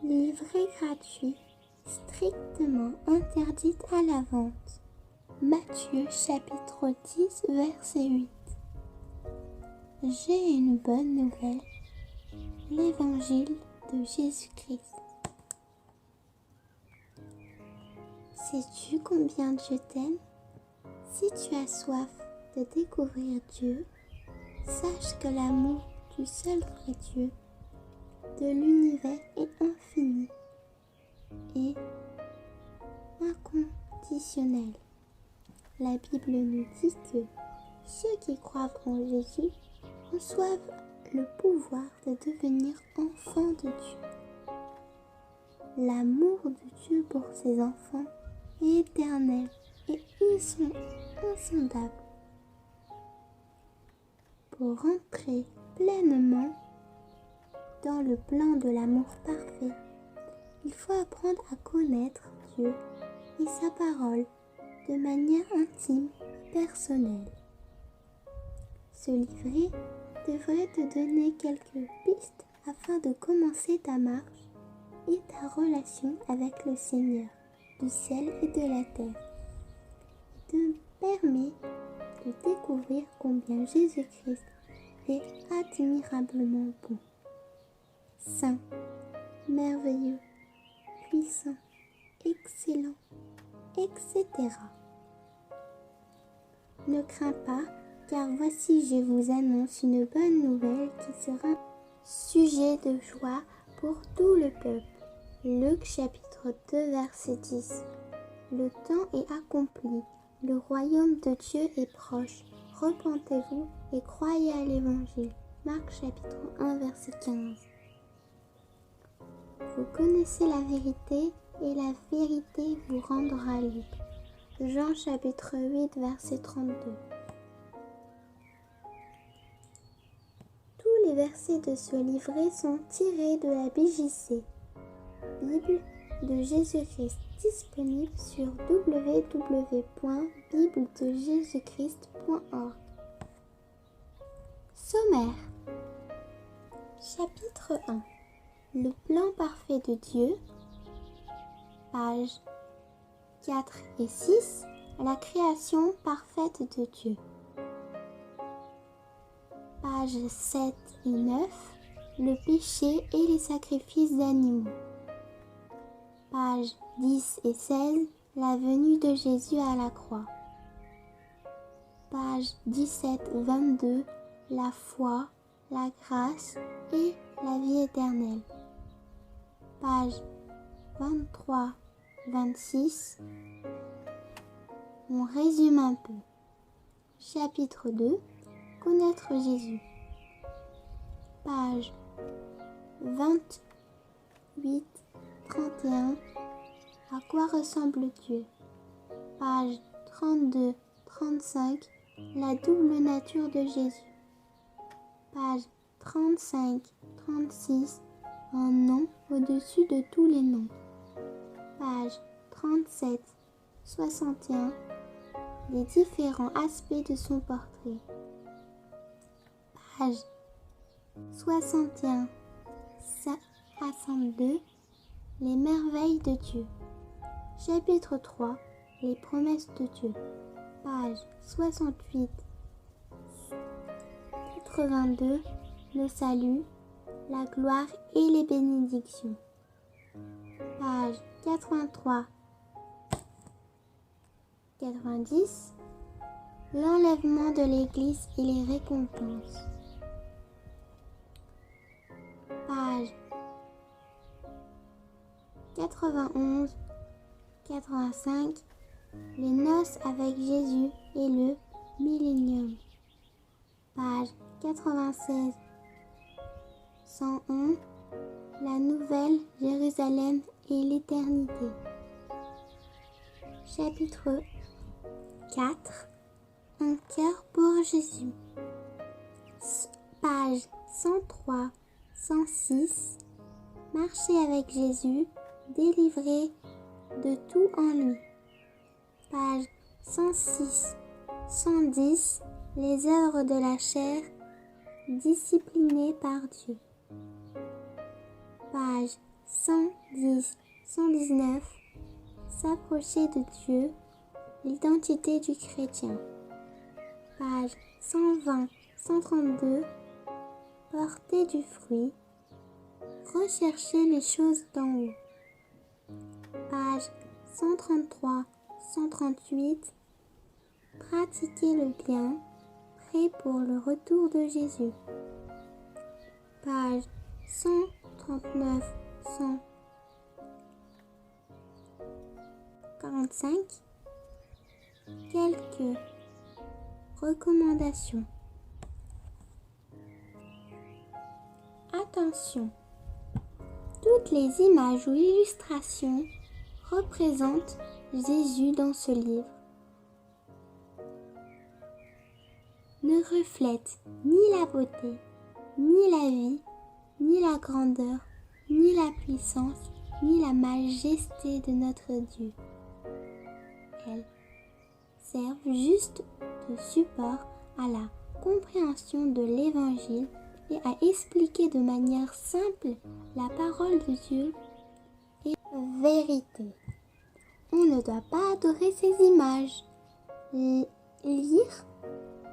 Livret gratuit, strictement interdite à la vente. Matthieu chapitre 10 verset 8. J'ai une bonne nouvelle, l'évangile de Jésus-Christ. Sais-tu combien Dieu t'aime? Si tu as soif de découvrir Dieu, sache que l'amour du seul vrai Dieu de l'univers est infini et inconditionnel. La Bible nous dit que ceux qui croient en Jésus reçoivent le pouvoir de devenir enfants de Dieu. L'amour de Dieu pour ses enfants est éternel et insondable. Pour entrer pleinement dans le plan de l'amour parfait, il faut apprendre à connaître Dieu et sa parole de manière intime et personnelle. Ce livret devrait te donner quelques pistes afin de commencer ta marche et ta relation avec le Seigneur du ciel et de la terre. Il te permet de découvrir combien Jésus-Christ est admirablement bon, saint, merveilleux, puissant, excellent, etc. Ne crains pas, car voici je vous annonce une bonne nouvelle qui sera sujet de joie pour tout le peuple. Luc chapitre 2 verset 10. Le temps est accompli, le royaume de Dieu est proche. Repentez-vous et croyez à l'évangile. Marc chapitre 1 verset 15. Vous connaissez la vérité et la vérité vous rendra libre. Jean chapitre 8 verset 32. Tous les versets de ce livret sont tirés de la BJC, Bible de Jésus-Christ, disponible sur www.bibledejésuschrist.org. Sommaire. Chapitre 1. Le plan parfait de Dieu. Pages 4 et 6. La création parfaite de Dieu. Pages 7 et 9. Le péché et les sacrifices d'animaux. Pages 10 et 16. La venue de Jésus à la croix. Pages 17-22. La foi, la grâce et la vie éternelle. Page 23-26. On résume un peu. Chapitre 2. Connaître Jésus. Page 28-31. À quoi ressemble Dieu? Page 32-35. La double nature de Jésus. Page 35-36. Un nom au-dessus de tous les noms. Page 37-61. Les différents aspects de son portrait. Page 61-62. Les merveilles de Dieu. Chapitre 3. Les promesses de Dieu. Page 68-82. Le salut, la gloire et les bénédictions. Page 83-90. L'enlèvement de l'Église et les récompenses. Page 91-85. Les noces avec Jésus et le millénium. Page 96-101. La nouvelle Jérusalem et l'éternité. Chapitre 4. Un cœur pour Jésus. Page 103-106. Marcher avec Jésus, délivré de tout en lui. Page 106-110. Les œuvres de la chair, disciplinées par Dieu. Page 110, 119. S'approcher de Dieu, l'identité du chrétien. Page 120, 132. Porter du fruit. Rechercher les choses d'en haut. Page 133, 138. Pratiquer le bien, prêt pour le retour de Jésus. Page 139, 145. Quelques recommandations. Attention, toutes les images ou illustrations représentent Jésus dans ce livre. Ne reflètent ni la beauté, ni la vie, ni la grandeur, ni la puissance, ni la majesté de notre Dieu. Elles servent juste de support à la compréhension de l'Évangile et à expliquer de manière simple la parole de Dieu et la vérité. On ne doit pas adorer ces images. Lire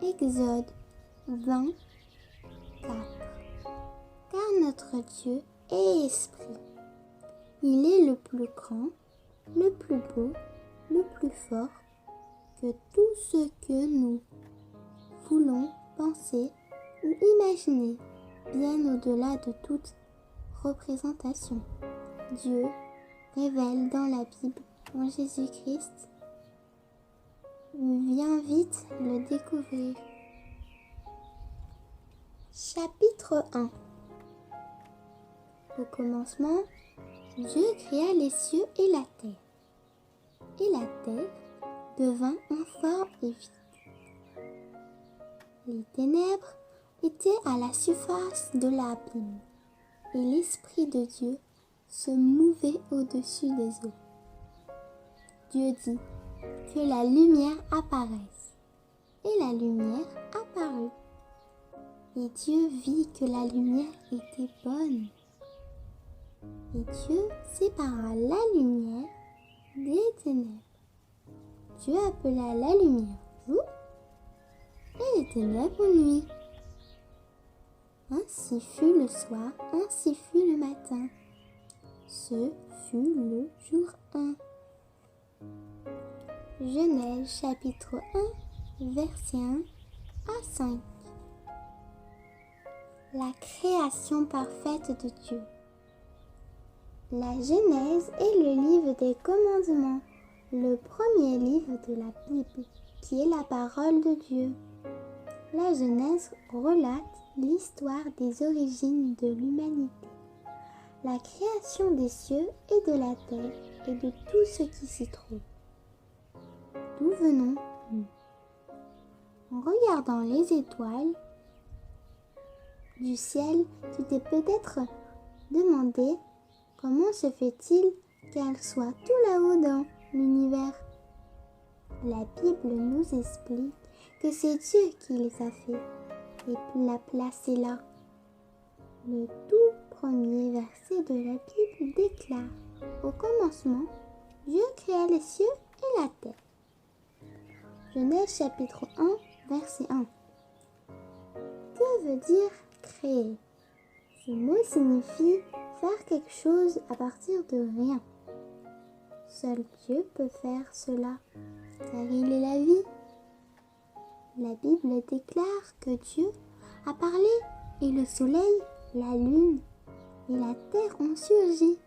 Exode 20, 4. Car notre Dieu est esprit. Il est le plus grand, le plus beau, le plus fort que tout ce que nous voulons penser ou imaginer, bien au-delà de toute représentation. Dieu révèle dans la Bible en Jésus-Christ. Viens vite le découvrir. Chapitre 1. Au commencement, Dieu créa les cieux et la terre. Et la terre devint informe et vide. Les ténèbres étaient à la surface de l'abîme, et l'Esprit de Dieu se mouvait au-dessus des eaux. Dieu dit que la lumière apparaisse, et la lumière apparut. Et Dieu vit que la lumière était bonne. Et Dieu sépara la lumière des ténèbres. Dieu appela la lumière jour et les ténèbres nuit. Ainsi fut le soir, ainsi fut le matin. Ce fut le jour 1. Genèse chapitre 1, verset 1 à 5. La création parfaite de Dieu. La Genèse est le livre des commandements, le premier livre de la Bible, qui est la parole de Dieu. La Genèse relate l'histoire des origines de l'humanité, la création des cieux et de la terre et de tout ce qui s'y trouve. D'où venons-nous? En regardant les étoiles du ciel, tu t'es peut-être demandé comment se fait-il qu'elles soient tout là-haut dans l'univers. La Bible nous explique que c'est Dieu qui les a fait et l'a placé là. Le tout premier verset de la Bible déclare: au commencement, Dieu créa les cieux et la terre. Genèse chapitre 1, verset 1. Que veut dire créer? Ce mot signifie faire quelque chose à partir de rien. Seul Dieu peut faire cela, car il est la vie. La Bible déclare que Dieu a parlé et le soleil, la lune et la terre ont surgi.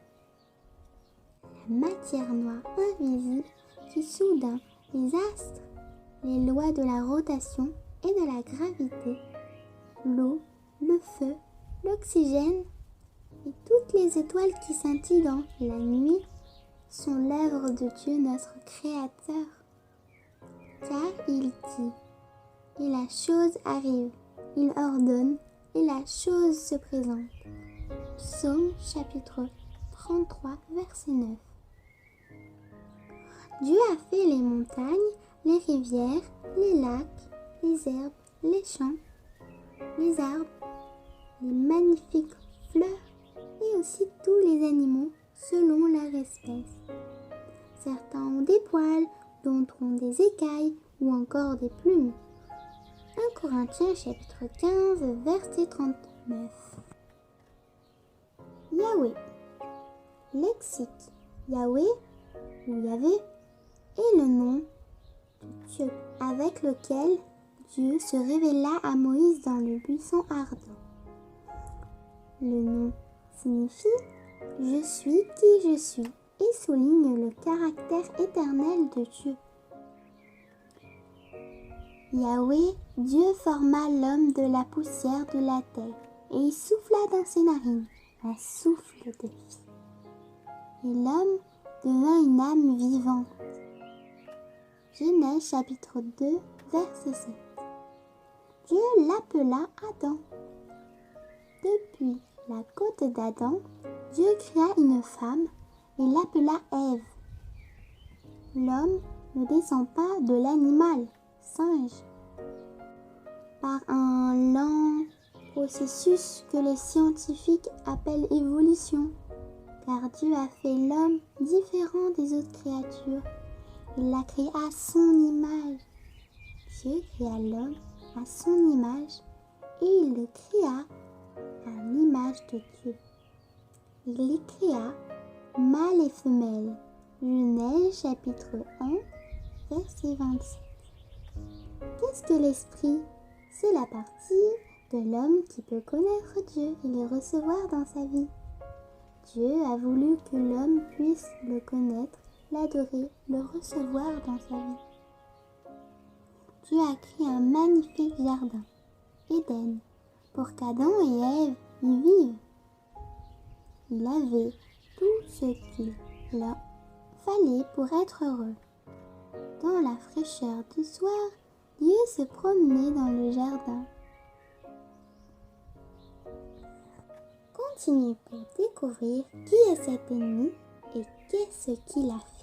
La matière noire invisible qui soudain les astres, les lois de la rotation et de la gravité, l'eau, le feu, l'oxygène et toutes les étoiles qui scintillent dans la nuit sont l'œuvre de Dieu notre Créateur. Car il dit, et la chose arrive, il ordonne, et la chose se présente. Psaume chapitre 33, verset 9. Dieu a fait les montagnes, les rivières, les lacs, les herbes, les champs, les arbres, les magnifiques fleurs et aussi tous les les animaux selon leur espèce. Certains ont des poils, d'autres ont des écailles ou encore des plumes. 1 Corinthiens chapitre 15 verset 39. Yahweh. Lexique. Yahweh ou Yahvé est le nom de Dieu avec lequel Dieu se révéla à Moïse dans le buisson ardent. Le nom signifie « Je suis qui je suis » et souligne le caractère éternel de Dieu. Yahweh, Dieu forma l'homme de la poussière de la terre et il souffla dans ses narines un souffle de vie. Et l'homme devint une âme vivante. Genèse chapitre 2 verset 7. Dieu l'appela Adam. Depuis la côte d'Adam, Dieu créa une femme et l'appela Ève. L'homme ne descend pas de l'animal, singe. Par un lent processus que les scientifiques appellent évolution, car Dieu a fait l'homme différent des autres créatures. Il l'a créé à son image. Dieu créa l'homme à son image et il le créa à l'image de Dieu. Il les créa mâle et femelle. Genèse chapitre 1 verset 27. Qu'est-ce que l'esprit? C'est la partie de l'homme qui peut connaître Dieu et le recevoir dans sa vie. Dieu a voulu que l'homme puisse le connaître, l'adorer, le recevoir dans sa vie. Dieu a créé un magnifique jardin, Éden, pour qu'Adam et Ève y vivent. Il avait tout ce qu'il leur fallait pour être heureux. Dans la fraîcheur du soir, Dieu se promenait dans le jardin. Continue pour découvrir qui est cet ennemi et qu'est-ce qu'il a fait.